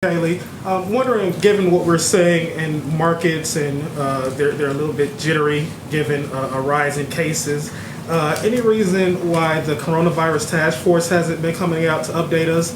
Kayleigh, I'm wondering, given what we're seeing in markets and they're a little bit jittery given a rise in cases, any reason why the coronavirus task force hasn't been coming out to update us?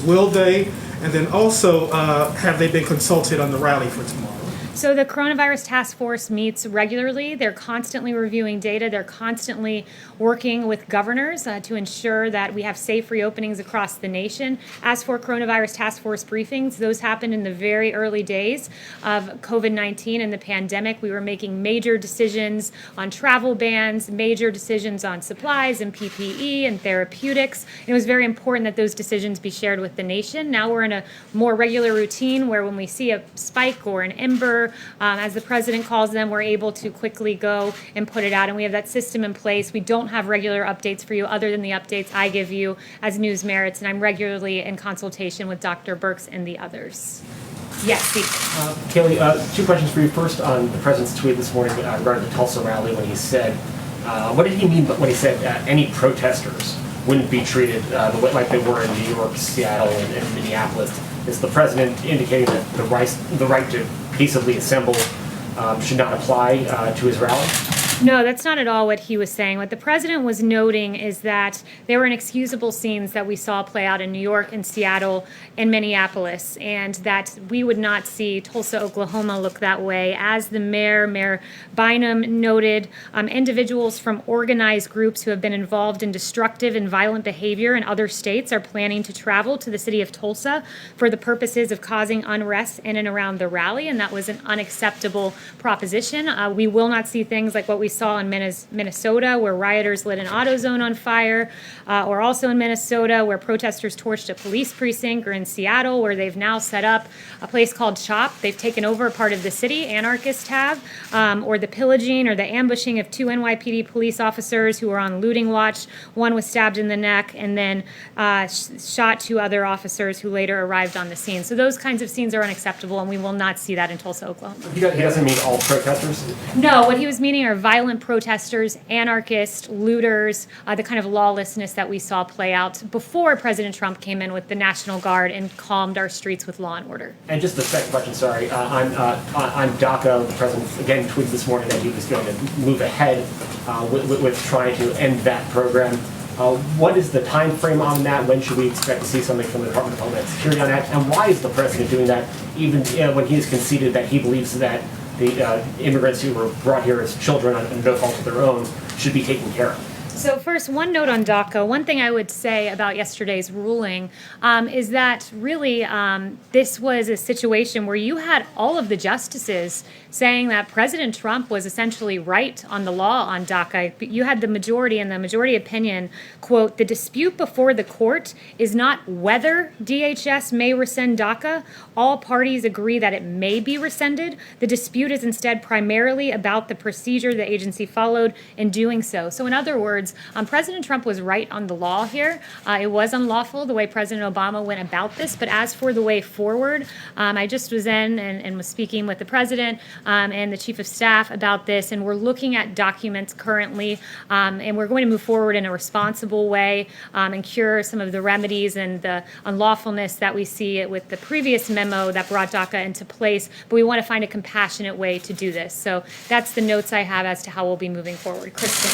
Will they? And then also, have they been consulted on the rally for tomorrow? So the coronavirus task force meets regularly. They're constantly reviewing data. They're constantly working with governors to ensure that we have safe reopenings across the nation. As for coronavirus task force briefings, those happened in the very early days of COVID-19 and the pandemic. We were making major decisions on travel bans, major decisions on supplies and PPE and therapeutics. It was very important that those decisions be shared with the nation. Now we're in a more regular routine where when we see a spike or an ember, as the president calls them, we're able to quickly go and put it out, and we have that system in place. We don't have regular updates for you other than the updates I give you as news merits, and I'm regularly in consultation with Dr. Birx and the others. Yes, Steve. Kayleigh, two questions for you. First, on the president's tweet this morning regarding the Tulsa rally, when he said, what did he mean when he said any protesters wouldn't be treated like they were in New York, Seattle, and Minneapolis? Is the president indicating that the right to peaceably assemble should not apply to his rally? No, that's not at all what he was saying. What the president was noting is that there were inexcusable scenes that we saw play out in New York and Seattle and Minneapolis, and that we would not see Tulsa, Oklahoma look that way. As the Mayor Bynum noted, individuals from organized groups who have been involved in destructive and violent behavior in other states are planning to travel to the city of Tulsa for the purposes of causing unrest in and around the rally, and that was an unacceptable proposition. We will not see things like what we saw in Minnesota, where rioters lit an AutoZone on fire, or also in Minnesota, where protesters torched a police precinct, or in Seattle, where they've now set up a place called CHOP. They've taken over a part of the city, anarchists have, or the pillaging or the ambushing of two NYPD police officers who were on looting watch. One was stabbed in the neck and then shot two other officers who later arrived on the scene. So those kinds of scenes are unacceptable, and we will not see that in Tulsa, Oklahoma. He doesn't mean all protesters? No, what he was meaning are violent protesters, anarchists, looters, the kind of lawlessness that we saw play out before President Trump came in with the National Guard and calmed our streets with law and order. And just the second question, sorry, on DACA, the president again tweeted this morning that he was going to move ahead with trying to end that program. What is the time frame on that? When should we expect to see something from the Department of Homeland Security on that? And why is the president doing that, even when he has conceded that he believes that the immigrants who were brought here as children on no fault of their own should be taken care of? So first, one note on DACA. One thing I would say about yesterday's ruling is that really this was a situation where you had all of the justices saying that President Trump was essentially right on the law on DACA. You had the majority, and the majority opinion, quote, "The dispute before the court is not whether DHS may rescind DACA. All parties agree that it may be rescinded. The dispute is instead primarily about the procedure the agency followed in doing so." So in other words, President Trump was right on the law here. It was unlawful the way President Obama went about this, but as for the way forward, I just was in and was speaking with the president and the chief of staff about this, and we're looking at documents currently, and we're going to move forward in a responsible way and cure some of the remedies and the unlawfulness that we see with the previous memo that brought DACA into place, but we want to find a compassionate way to do this. So that's the notes I have as to how we'll be moving forward. Kristen.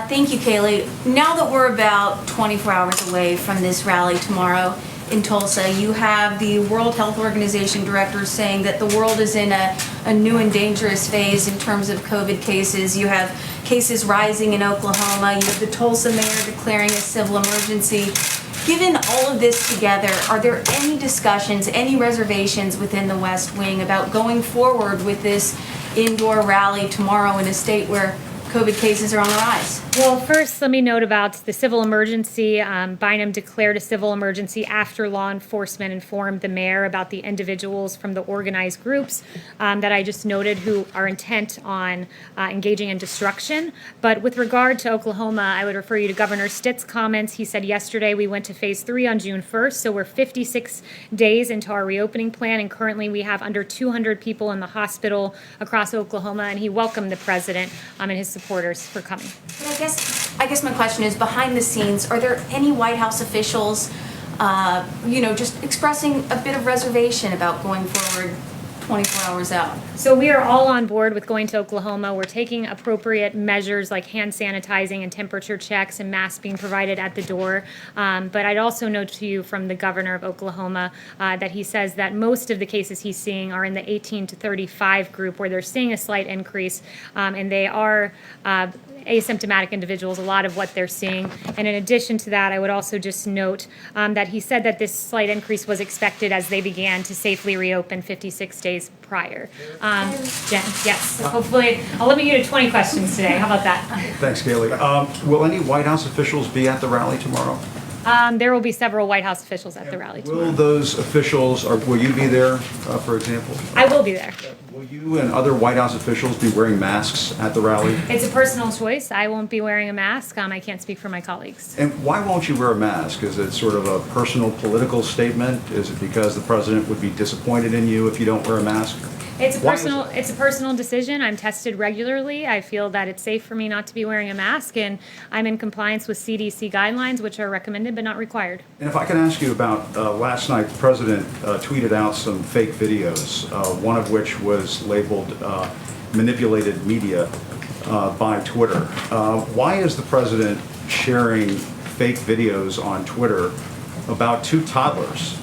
Thank you, Kayleigh. Now that we're about 24 hours away from this rally tomorrow in Tulsa, you have the World Health Organization director saying that the world is in a new and dangerous phase in terms of COVID cases. You have cases rising in Oklahoma. You have the Tulsa mayor declaring a civil emergency. Given all of this together, are there any discussions, any reservations within the West Wing about going forward with this indoor rally tomorrow in a state where COVID cases are on the rise? Well, first, let me note about the civil emergency. Bynum declared a civil emergency after law enforcement informed the mayor about the individuals from the organized groups that I just noted who are intent on engaging in destruction. But with regard to Oklahoma, I would refer you to Governor Stitt's comments. He said yesterday we went to phase 3 on June 1st, so we're 56 days into our reopening plan, and currently we have under 200 people in the hospital across Oklahoma, and he welcomed the president and his supporters for coming. But I guess my question is, behind the scenes, are there any White House officials just expressing a bit of reservation about going forward 24 hours out. So we are all on board with going to Oklahoma. We're taking appropriate measures like hand sanitizing and temperature checks and masks being provided at the door. But I'd also note to you from the governor of Oklahoma that he says that most of the cases he's seeing are in the 18 to 35 group, where they're seeing a slight increase, and they are asymptomatic individuals, a lot of what they're seeing. And in addition to that, I would also just note that he said that this slight increase was expected as they began to safely reopen 56 days prior. Jen, yes, so hopefully I'll limit you to 20 questions today. How about that? Thanks, Kayleigh. Will any White House officials be at the rally tomorrow? There will be several White House officials at the rally tomorrow. Will those officials, or will you be there, for example? I will be there. Will you and other White House officials be wearing masks at the rally? It's a personal choice. I won't be wearing a mask. I can't speak for my colleagues. And why won't you wear a mask? Is it sort of a personal political statement? Is it because the president would be disappointed in you if you don't wear a mask? It's a Why is personal. that? It's a personal decision. I'm tested regularly. I feel that it's safe for me not to be wearing a mask, and I'm in compliance with CDC guidelines, which are recommended but not required. And if I can ask you about last night, the president tweeted out some fake videos, one of which was labeled manipulated media by Twitter. Why is the president sharing fake videos on Twitter about two toddlers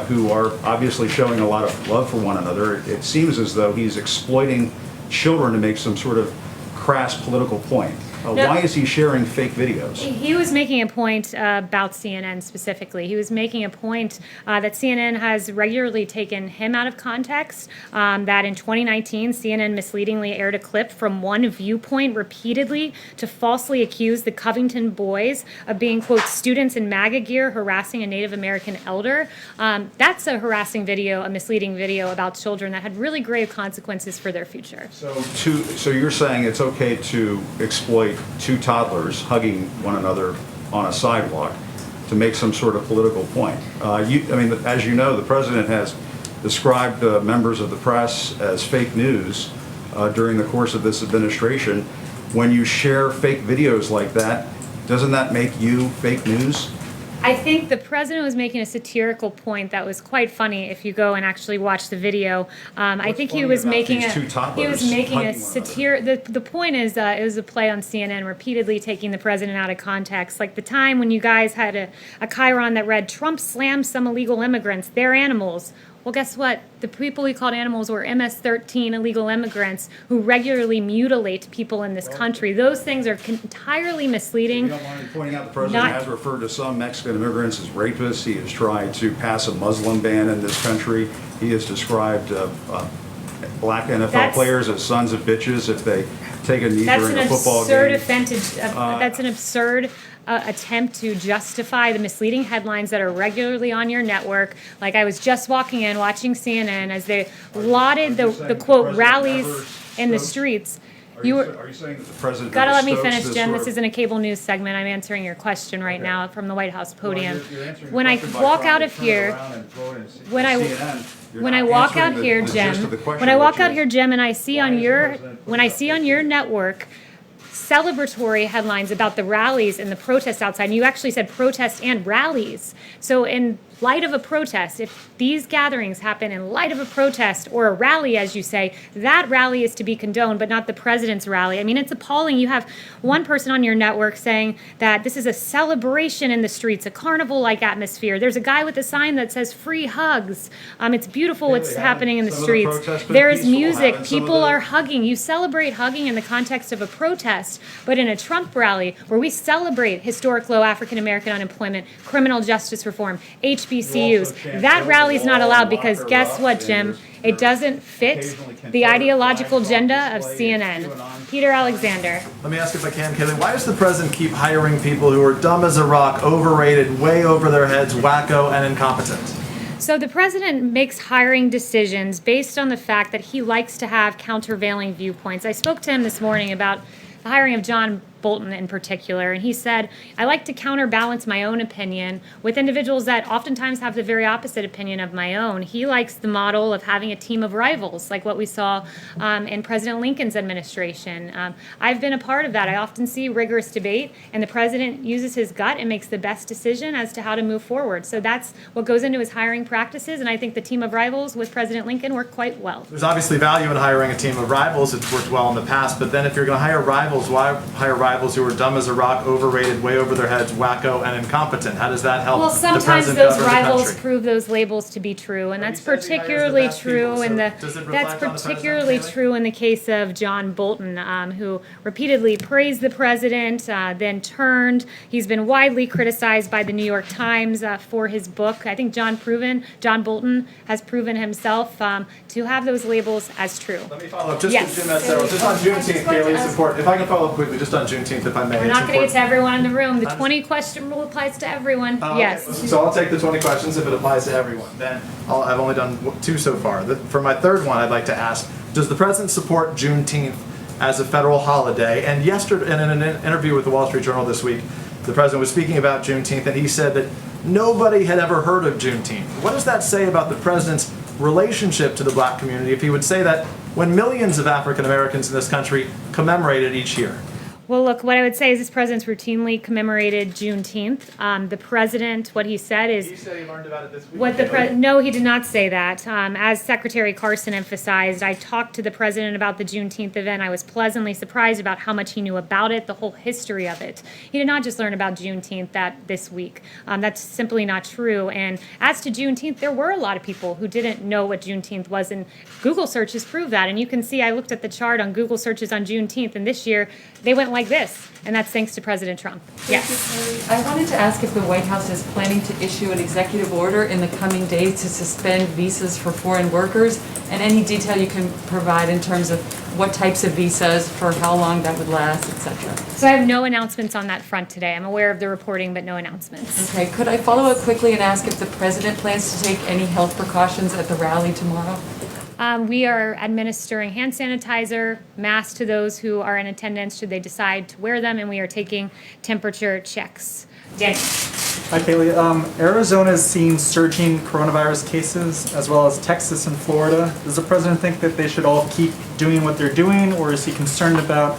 who are obviously showing a lot of love for one another? It seems as though he's exploiting children to make some sort of crass political point. Why is he sharing fake videos? He was making a point about CNN specifically. He was making a point that CNN has regularly taken him out of context, that in 2019, CNN misleadingly aired a clip from one viewpoint repeatedly to falsely accuse the Covington boys of being, quote, students in MAGA gear harassing a Native American elder. That's a harassing video, a misleading video about children that had really grave consequences for their future. So you're saying it's okay to exploit two toddlers hugging one another on a sidewalk to make some sort of political point? As you know, the president has described members of the press as fake news during the course of this administration. When you share fake videos like that, doesn't that make you fake news? I think the president was making a satirical point that was quite funny if you go and actually watch the video. I think he was making a satire. The point is it was a play on CNN repeatedly taking the president out of context. Like the time when you guys had a chyron that read, "Trump slams some illegal immigrants, they're animals." Well, guess what? The people we called animals were MS-13 illegal immigrants who regularly mutilate people in this country. Those things are entirely misleading. You don't mind pointing out the president has referred to some Mexican immigrants as rapists. He has tried to pass a Muslim ban in this country. He has described black NFL players as sons of bitches if they take a knee during a football game. That's an absurd attempt to justify the misleading headlines that are regularly on your network. Like I was just walking in, watching CNN as they lauded the quote rallies in the streets. Are you saying that the president gotta let me finish, Jim. This isn't a cable news segment. I'm answering your question right now from the White House podium. When I walk out of here, when I walk out here, Jim, and I see on your network celebratory headlines about the rallies and the protests outside, and you actually said protests and rallies. So in light of a protest, if these gatherings happen in light of a protest or a rally, as you say, that rally is to be condoned, but not the president's rally. I mean, it's appalling. You have one person on your network saying that this is a celebration in the streets, a carnival-like atmosphere. There's a guy with a sign that says free hugs. It's beautiful what's happening in the streets. There is music. People are hugging. You celebrate hugging in the context of a protest, but in a Trump rally where we celebrate historic low African-American unemployment, criminal justice reform, HBCUs, that rally is not allowed because guess what, Jim? It doesn't fit the ideological agenda of CNN. Peter Alexander. Let me ask if I can, Kayleigh, why does the president keep hiring people who are dumb as a rock, overrated, way over their heads, wacko, and incompetent? So the president makes hiring decisions based on the fact that he likes to have countervailing viewpoints. I spoke to him this morning about the hiring of John Bolton in particular. And he said, I like to counterbalance my own opinion with individuals that oftentimes have the very opposite opinion of my own. He likes the model of having a team of rivals, like what we saw in President Lincoln's administration. I've been a part of that. I often see rigorous debate, and the president uses his gut and makes the best decision as to how to move forward. So that's what goes into his hiring practices, and I think the team of rivals with President Lincoln worked quite well. There's obviously value in hiring a team of rivals. It's worked well in the past, but then if you're going to hire rivals, why hire rivals who are dumb as a rock, overrated, way over their heads, wacko, and incompetent? How does that help Well, the sometimes president those govern the rivals country? prove those labels to be true, and But that's he says he hires the particularly best true people, in so the does it reflect that's on the president, particularly Kayleigh? true in the case of John Bolton, who repeatedly praised the president, then turned. He's been widely criticized by the New York Times for his book. I think John Bolton has proven himself to have those labels as true. Let me follow up just Yes. to Jim Acosta. Just on Juneteenth, Kayleigh, it's important. If I can follow up quickly, just on Juneteenth, if I may. We're it's not going to get important. to everyone in the room. The 20-question rule applies to everyone. Oh, Yes. okay. So I'll take the 20 questions if it applies to everyone. Then I've only done 2 so far. For my third one, I'd like to ask, does the president support Juneteenth as a federal holiday? And yesterday, in an interview with the Wall Street Journal this week, the president was speaking about Juneteenth, and he said that nobody had ever heard of Juneteenth. What does that say about the president's relationship to the black community if he would say that when millions of African Americans in this country commemorate it each year? Well, look, what I would say is this president's routinely commemorated Juneteenth. The president, what he said is... He said he learned about it this week. What the no, he did not say that. As Secretary Carson emphasized, I talked to the president about the Juneteenth event. I was pleasantly surprised about how much he knew about it, the whole history of it. He did not just learn about Juneteenth this week. That's simply not true. And as to Juneteenth, there were a lot of people who didn't know what Juneteenth was, and Google searches prove that. And you can see, I looked at the chart on Google searches on Juneteenth, and this year they went like this, and that's thanks to President Trump. Yes. I wanted to ask if the White House is planning to issue an executive order in the coming days to suspend visas for foreign workers, and any detail you can provide in terms of what types of visas, for how long that would last, etc. So I have no announcements on that front today. I'm aware of the reporting, but no announcements. Okay, could I follow up quickly and ask if the president plans to take any health precautions at the rally tomorrow? We are administering hand sanitizer, masks to those who are in attendance should they decide to wear them, and we are taking temperature checks. Daniel. Hi, Kayleigh. Arizona has seen surging coronavirus cases, as well as Texas and Florida. Does the president think that they should all keep doing what they're doing, or is he concerned about,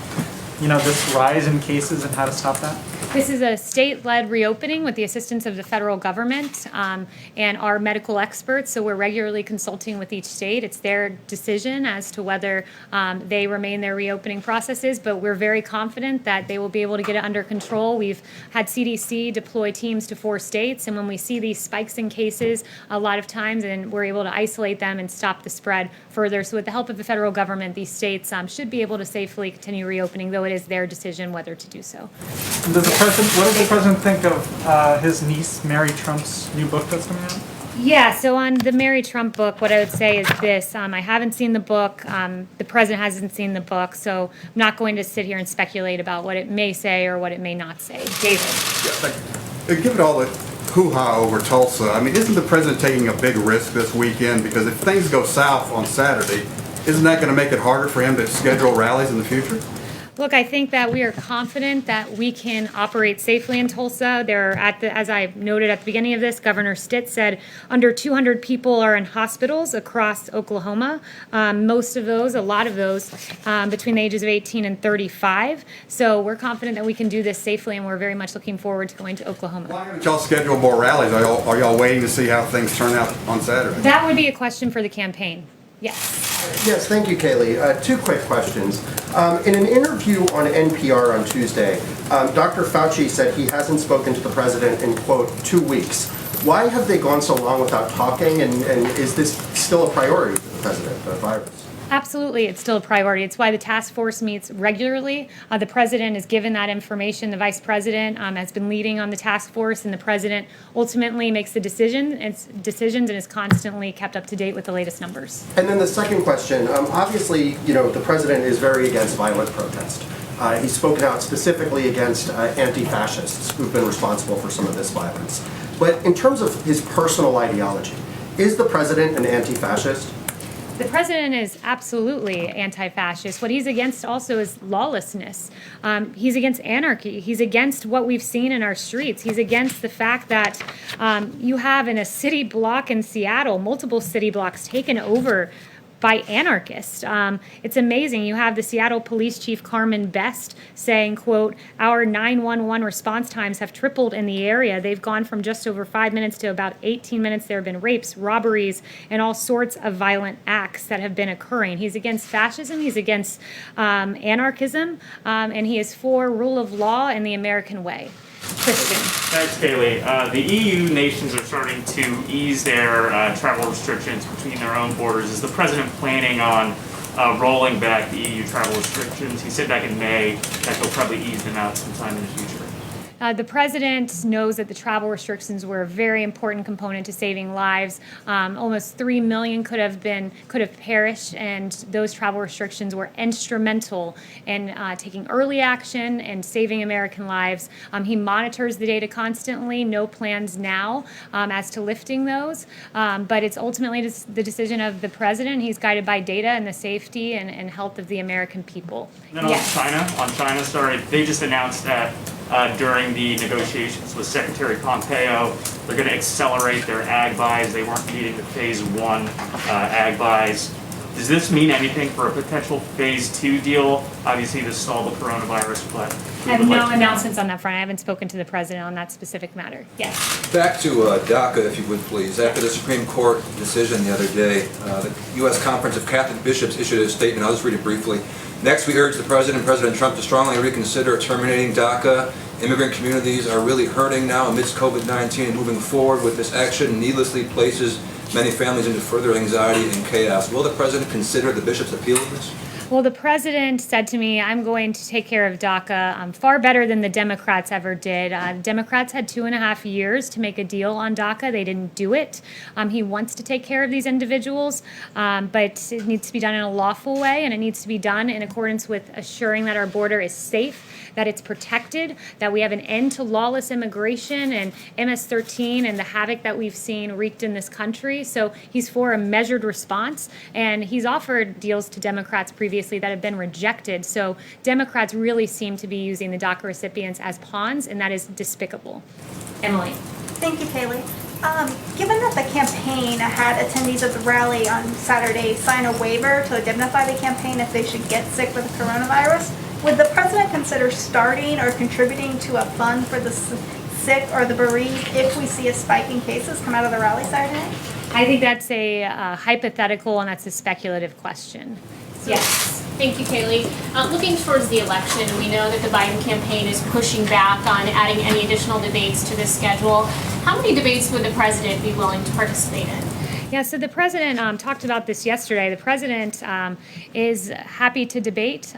this rise in cases and how to stop that? This is a state-led reopening with the assistance of the federal government and our medical experts. So we're regularly consulting with each state. It's their decision as to whether they remain their reopening processes, but we're very confident that they will be able to get it under control. We've had CDC deploy teams to 4 states, and when we see these spikes in cases, a lot of times, and we're able to isolate them and stop the spread further. So with the help of the federal government, these states should be able to safely continue reopening, though it is their decision whether to do so. What does the president think of his niece, Mary Trump's new book that's coming out? Yeah, so on the Mary Trump book, what I would say is this. I haven't seen the book. The president hasn't seen the book, so I'm not going to sit here and speculate about what it may say or what it may not say. David. Given all the hoo-ha over Tulsa, isn't the president taking a big risk this weekend? Because if things go south on Saturday, isn't that going to make it harder for him to schedule rallies in the future? Look, I think that we are confident that we can operate safely in Tulsa. As I noted at the beginning of this, Governor Stitt said under 200 people are in hospitals across Oklahoma. Most of those, a lot of those, between the ages of 18 and 35. So we're confident that we can do this safely, and we're very much looking forward to going to Oklahoma. Why haven't y'all scheduled more rallies? Are y'all waiting to see how things turn out on Saturday? That would be a question for the campaign. Yes. Yes, thank you, Kayleigh. 2 quick questions. In an interview on NPR on Tuesday, Dr. Fauci said he hasn't spoken to the president in, quote, 2 weeks. Why have they gone so long without talking, and is this still a priority for the president, the virus? Absolutely, it's still a priority. It's why the task force meets regularly. The president is given that information. The vice president has been leading on the task force, and the president ultimately makes the decisions and is constantly kept up to date with the latest numbers. And then the second question, obviously, the president is very against violent protest. He's spoken out specifically against anti-fascists who've been responsible for some of this violence. But in terms of his personal ideology, is the president an anti-fascist? The president is absolutely anti-fascist. What he's against also is lawlessness. He's against anarchy. He's against what we've seen in our streets. He's against the fact that you have in a city block in Seattle, multiple city blocks taken over by anarchists. It's amazing. You have the Seattle Police Chief Carmen Best saying, quote, "Our 911 response times have tripled in the area. They've gone from just over 5 minutes to about 18 minutes. There have been rapes, robberies, and all sorts of violent acts that have been occurring." He's against fascism. He's against anarchism. And he is for rule of law and the American way. Christian. Thanks, Kayleigh. The EU nations are starting to ease their travel restrictions between their own borders. Is the president planning on rolling back the EU travel restrictions? He said back in May that he'll probably ease them out sometime in the future. The president knows that the travel restrictions were a very important component to saving lives. Almost 3 million could have perished, and those travel restrictions were instrumental in taking early action and saving American lives. He monitors the data constantly. No plans now as to lifting those, but it's ultimately the decision of the president. He's guided by data and the safety and health of the American people. And then on China, sorry, they just announced that during the negotiations with Secretary Pompeo, they're going to accelerate their ag buys. They weren't meeting the phase 1 ag buys. Does this mean anything for a potential phase 2 deal? Obviously, this stalled the coronavirus, but I have no announcements on that front. I haven't spoken to the president on that specific matter. Yes. Back to DACA, if you would please. After the Supreme Court decision the other day, the U.S. Conference of Catholic Bishops issued a statement. I'll just read it briefly. Next, we urge the President, President Trump, to strongly reconsider terminating DACA. Immigrant communities are really hurting now amidst COVID-19, and moving forward with this action needlessly places many families into further anxiety and chaos. Will the President consider the bishop's appeal of this? Well, the president said to me, "I'm going to take care of DACA far better than the Democrats ever did." The Democrats had 2.5 years to make a deal on DACA. They didn't do it. He wants to take care of these individuals, but it needs to be done in a lawful way, and it needs to be done in accordance with assuring that our border is safe, that it's protected, that we have an end to lawless immigration and MS-13 and the havoc that we've seen wreaked in this country. So he's for a measured response, and he's offered deals to Democrats previously that have been rejected. So Democrats really seem to be using the DACA recipients as pawns, and that is despicable. Emily. Thank you, Kayleigh. Given that the campaign had attendees of the rally on Saturday sign a waiver to indemnify the campaign if they should get sick with the coronavirus, would the president consider starting or contributing to a fund for the sick or the bereaved if we see a spike in cases come out of the rally Saturday? I think that's a hypothetical, and that's a speculative question. Yes. Thank you, Kayleigh. Looking towards the election, we know that the Biden campaign is pushing back on adding any additional debates to this schedule. How many debates would the president be willing to participate in? Yeah, so the president talked about this yesterday. The president is happy to debate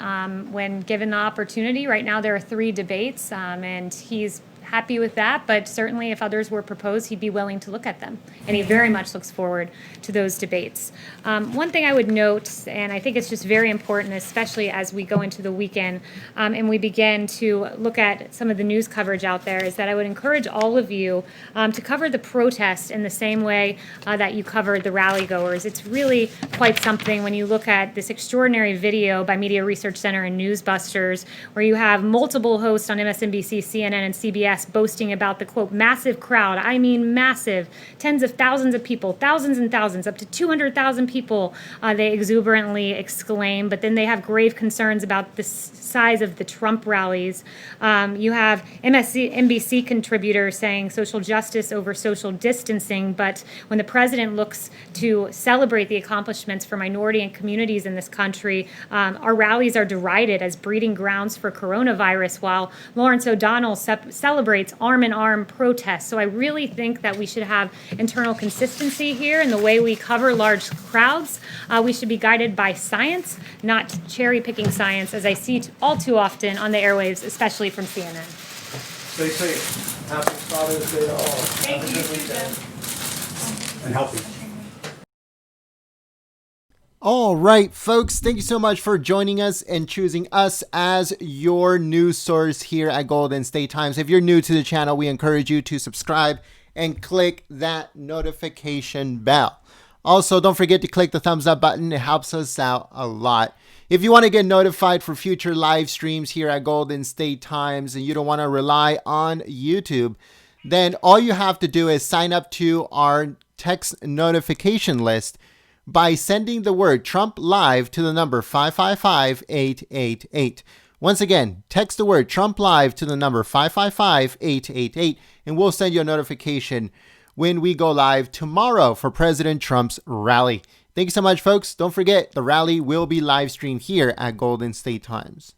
when given the opportunity. Right now there are 3 debates, and he's happy with that, but certainly if others were proposed, he'd be willing to look at them. And he very much looks forward to those debates. One thing I would note, and I think it's just very important, especially as we go into the weekend and we begin to look at some of the news coverage out there, is that I would encourage all of you to cover the protest in the same way that you covered the rally goers. It's really quite something when you look at this extraordinary video by Media Research Center and Newsbusters, where you have multiple hosts on MSNBC, CNN, and CBS boasting about the, quote, massive crowd. I mean massive. Tens of thousands of people, thousands and thousands, up to 200,000 people, they exuberantly exclaim. But then they have grave concerns about the size of the Trump rallies. You have MSNBC contributors saying social justice over social distancing. But when the president looks to celebrate the accomplishments for minority and communities in this country, our rallies are derided as breeding grounds for coronavirus, while Lawrence O'Donnell celebrates arm-in-arm protests. So I really think that we should have internal consistency here in the way we cover large crowds. We should be guided by science, not cherry-picking science, as I see all too often on the airwaves, especially from CNN. Stay safe. Happy Father's Day to all. Thank you. Have a good weekend. And healthy. All right, folks, thank you so much for joining us and choosing us as your news source here at Golden State Times. If you're new to the channel, we encourage you to subscribe and click that notification bell. Also, don't forget to click the thumbs up button. It helps us out a lot. If you want to get notified for future live streams here at Golden State Times and you don't want to rely on YouTube, then all you have to do is sign up to our text notification list by sending the word Trump Live to the number 555-888. Once again, text the word Trump Live to the number 555-888, and we'll send you a notification when we go live tomorrow for President Trump's rally. Thank you so much, folks. Don't forget, the rally will be live streamed here at Golden State Times.